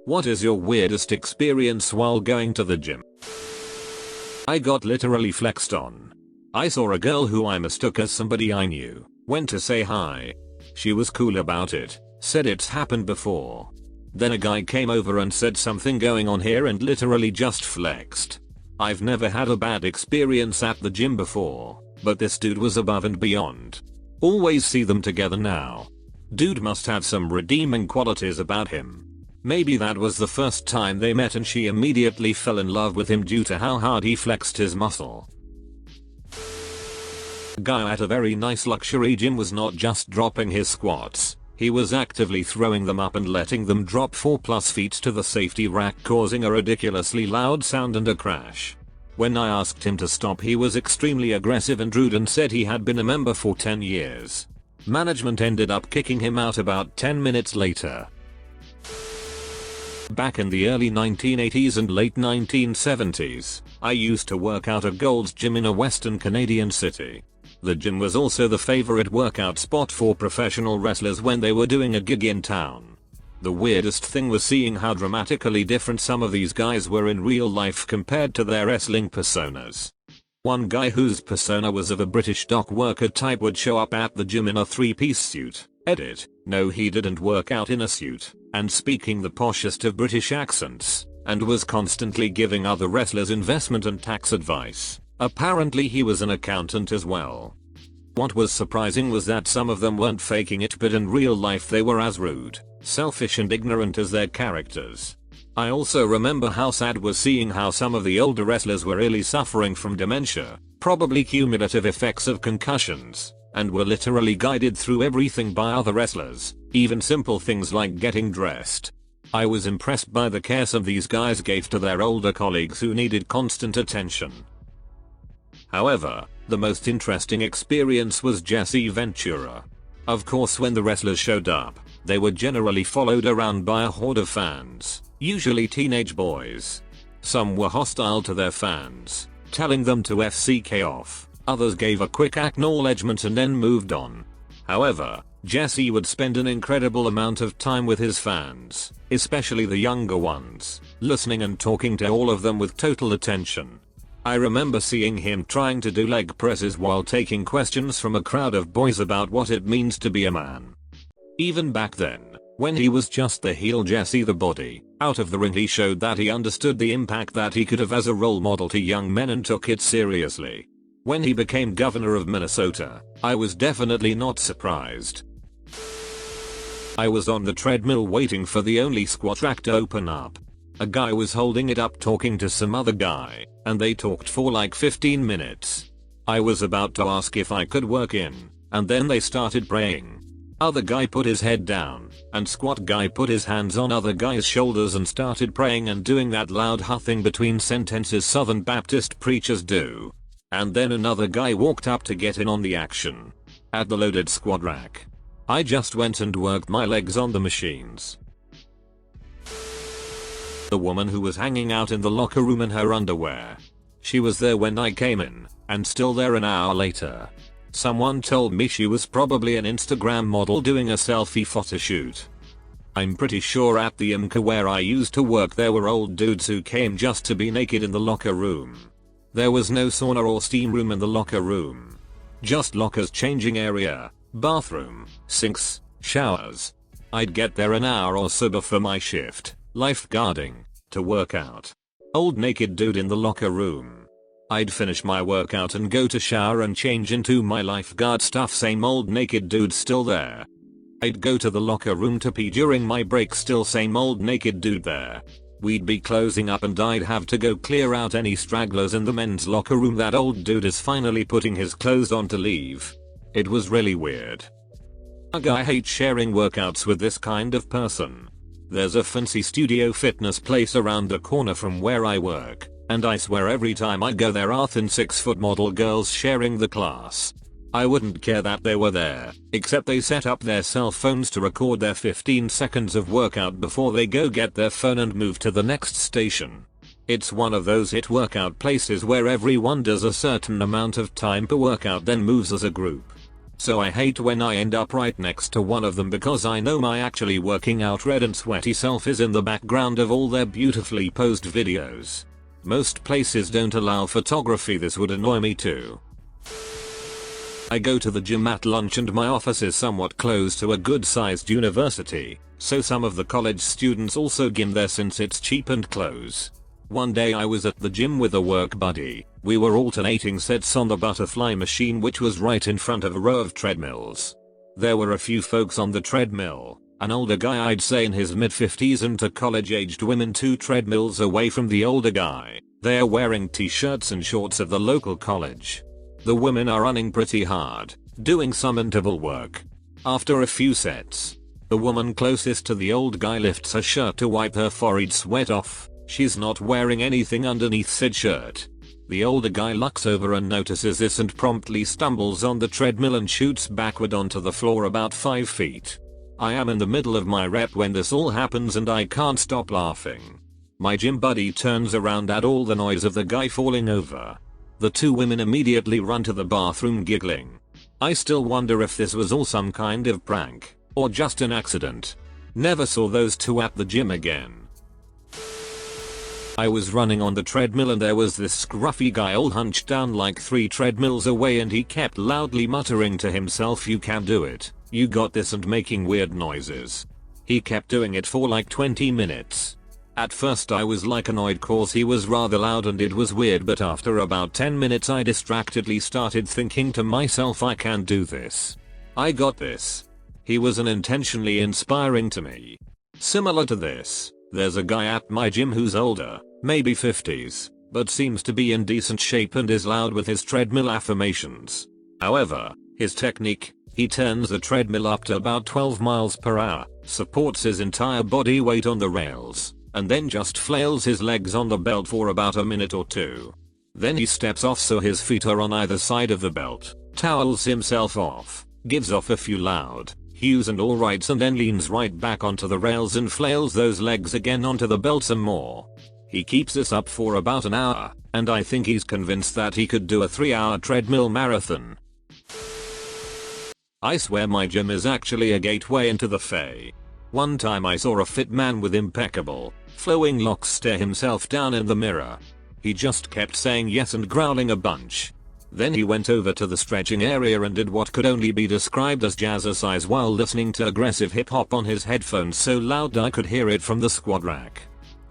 What is your weirdest experience while going to the gym? I got literally flexed on. I saw a girl who I mistook as somebody I knew, went to say hi. She was cool about it, said it's happened before. Then a guy came over and said something going on here and literally just flexed. I've never had a bad experience at the gym before, but this dude was above and beyond. Always see them together now. Dude must have some redeeming qualities about him. Maybe that was the first time they met and she immediately fell in love with him due to how hard he flexed his muscle. A guy at a very nice luxury gym was not just dropping his squats, he was actively throwing them up and letting them drop 4+ feet to the safety rack, causing a ridiculously loud sound and a crash. When I asked him to stop, he was extremely aggressive and rude and said he had been a member for 10 years. Management ended up kicking him out about 10 minutes later. Back in the early 1980s and late 1970s, I used to work out at Gold's Gym in a western Canadian city. The gym was also the favorite workout spot for professional wrestlers when they were doing a gig in town. The weirdest thing was seeing how dramatically different some of these guys were in real life compared to their wrestling personas. One guy whose persona was of a British dock worker type would show up at the gym in a 3-piece suit. Edit, no, he didn't work out in a suit, and speaking the poshest of British accents, and was constantly giving other wrestlers investment and tax advice. Apparently he was an accountant as well. What was surprising was that some of them weren't faking it, but in real life they were as rude, selfish and ignorant as their characters. I also remember how sad was seeing how some of the older wrestlers were really suffering from dementia, probably cumulative effects of concussions, and were literally guided through everything by other wrestlers, even simple things like getting dressed. I was impressed by the care some of these guys gave to their older colleagues who needed constant attention. However, the most interesting experience was Jesse Ventura. Of course, when the wrestlers showed up, they were generally followed around by a horde of fans, usually teenage boys. Some were hostile to their fans, telling them to FCK off. Others gave a quick acknowledgement and then moved on. However, Jesse would spend an incredible amount of time with his fans, especially the younger ones, listening and talking to all of them with total attention. I remember seeing him trying to do leg presses while taking questions from a crowd of boys about what it means to be a man. Even back then, when he was just the heel Jesse the Body, out of the ring, he showed that he understood the impact that he could have as a role model to young men and took it seriously. When he became governor of Minnesota, I was definitely not surprised. I was on the treadmill waiting for the only squat rack to open up. A guy was holding it up talking to some other guy, and they talked for like 15 minutes. I was about to ask if I could work in, and then they started praying. Other guy put his head down, and squat guy put his hands on other guy's shoulders and started praying and doing that loud huffing between sentences Southern Baptist preachers do. And then another guy walked up to get in on the action. At the loaded squat rack. I just went and worked my legs on the machines. The woman who was hanging out in the locker room in her underwear. She was there when I came in, and still there an hour later. Someone told me she was probably an Instagram model doing a selfie photo shoot. I'm pretty sure at the IMCA where I used to work there were old dudes who came just to be naked in the locker room. There was no sauna or steam room in the locker room. Just lockers, changing area, bathroom, sinks, showers. I'd get there an hour or so before my shift, lifeguarding, to work out. Old naked dude in the locker room. I'd finish my workout and go to shower and change into my lifeguard stuff, same old naked dude still there. I'd go to the locker room to pee during my break, still same old naked dude there. We'd be closing up and I'd have to go clear out any stragglers in the men's locker room. That old dude is finally putting his clothes on to leave. It was really weird. I hate sharing workouts with this kind of person. There's a fancy studio fitness place around the corner from where I work, and I swear every time I go there are thin 6-foot model girls sharing the class. I wouldn't care that they were there, except they set up their cell phones to record their 15 seconds of workout before they go get their phone and move to the next station. It's one of those hit workout places where everyone does a certain amount of time per workout then moves as a group. So I hate when I end up right next to one of them because I know my actually working out red and sweaty self is in the background of all their beautifully posed videos. Most places don't allow photography. This would annoy me too. I go to the gym at lunch and my office is somewhat close to a good sized university, so some of the college students also gym there since it's cheap and close. One day I was at the gym with a work buddy. We were alternating sets on the butterfly machine, which was right in front of a row of treadmills. There were a few folks on the treadmill, an older guy I'd say in his mid-50s and two college-aged women 2 treadmills away from the older guy. They're wearing t-shirts and shorts of the local college. The women are running pretty hard, doing some interval work. After a few sets, the woman closest to the old guy lifts her shirt to wipe her forehead sweat off. She's not wearing anything underneath said shirt. The older guy looks over and notices this and promptly stumbles on the treadmill and shoots backward onto the floor about 5 feet. I am in the middle of my rep when this all happens and I can't stop laughing. My gym buddy turns around at all the noise of the guy falling over. The 2 women immediately run to the bathroom giggling. I still wonder if this was all some kind of prank, or just an accident. Never saw those 2 at the gym again. I was running on the treadmill and there was this scruffy guy all hunched down like 3 treadmills away and he kept loudly muttering to himself, "You can do it, you got this," and making weird noises. He kept doing it for like 20 minutes. At first I was like annoyed cause he was rather loud and it was weird, but after about 10 minutes I distractedly started thinking to myself, I can do this. I got this. He was unintentionally inspiring to me. Similar to this, there's a guy at my gym who's older, maybe 50s, but seems to be in decent shape and is loud with his treadmill affirmations. However, his technique, he turns the treadmill up to about 12 miles per hour, supports his entire body weight on the rails, and then just flails his legs on the belt for about a minute or 2. Then he steps off so his feet are on either side of the belt, towels himself off, gives off a few loud hues and alrights, and then leans right back onto the rails and flails those legs again onto the belt some more. He keeps this up for about an hour, and I think he's convinced that he could do a 3-hour treadmill marathon. I swear my gym is actually a gateway into the Fae. One time I saw a fit man with impeccable, flowing locks stare himself down in the mirror. He just kept saying yes and growling a bunch. Then he went over to the stretching area and did what could only be described as jazzercise while listening to aggressive hip hop on his headphones so loud I could hear it from the squad rack.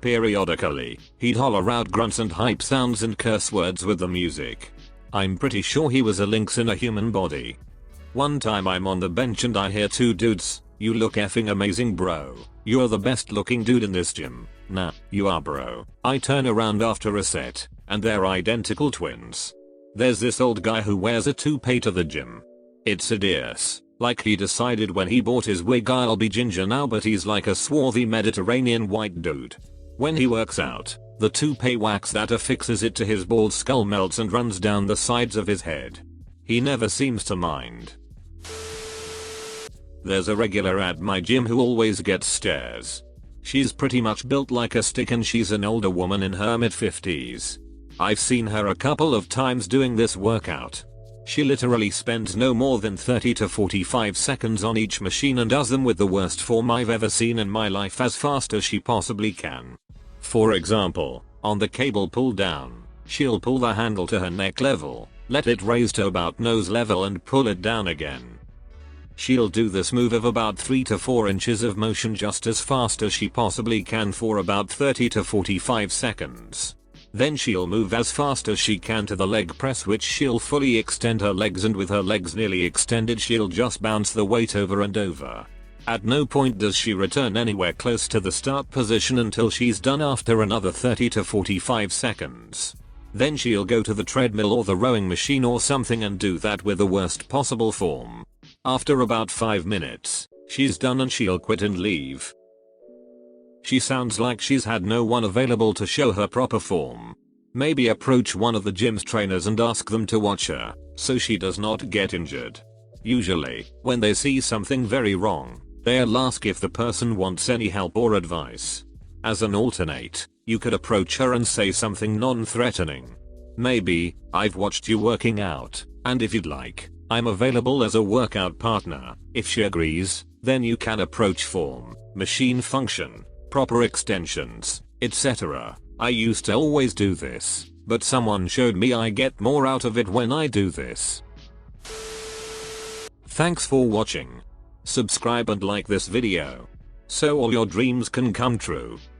Periodically, he'd holler out grunts and hype sounds and curse words with the music. I'm pretty sure he was a lynx in a human body. One time I'm on the bench and I hear 2 dudes, "You look effing amazing, bro. You're the best looking dude in this gym." "Nah, you are, bro." I turn around after a set, and they're identical twins. There's this old guy who wears a toupee to the gym. It's hideous. Like he decided when he bought his wig, I'll be ginger now, but he's like a swarthy Mediterranean white dude. When he works out, the toupee wax that affixes it to his bald skull melts and runs down the sides of his head. He never seems to mind. There's a regular at my gym who always gets stares. She's pretty much built like a stick and she's an older woman in her mid-50s. I've seen her a couple of times doing this workout. She literally spends no more than 30 to 45 seconds on each machine and does them with the worst form I've ever seen in my life as fast as she possibly can. For example, on the cable pull down, she'll pull the handle to her neck level, let it raise to about nose level and pull it down again. She'll do this move of about 3 to 4 inches of motion just as fast as she possibly can for about 30 to 45 seconds. Then she'll move as fast as she can to the leg press, which she'll fully extend her legs, and with her legs nearly extended she'll just bounce the weight over and over. At no point does she return anywhere close to the start position until she's done after another 30 to 45 seconds. Then she'll go to the treadmill or the rowing machine or something and do that with the worst possible form. After about 5 minutes, she's done and she'll quit and leave. She sounds like she's had no one available to show her proper form. Maybe approach one of the gym's trainers and ask them to watch her, so she does not get injured. Usually, when they see something very wrong, they'll ask if the person wants any help or advice. As an alternate, you could approach her and say something non-threatening. Maybe, "I've watched you working out, and if you'd like, I'm available as a workout partner. If she agrees, then you can approach form, machine function, proper extensions, etc. I used to always do this, but someone showed me I get more out of it when I do this. Thanks for watching. Subscribe and like this video, so all your dreams can come true.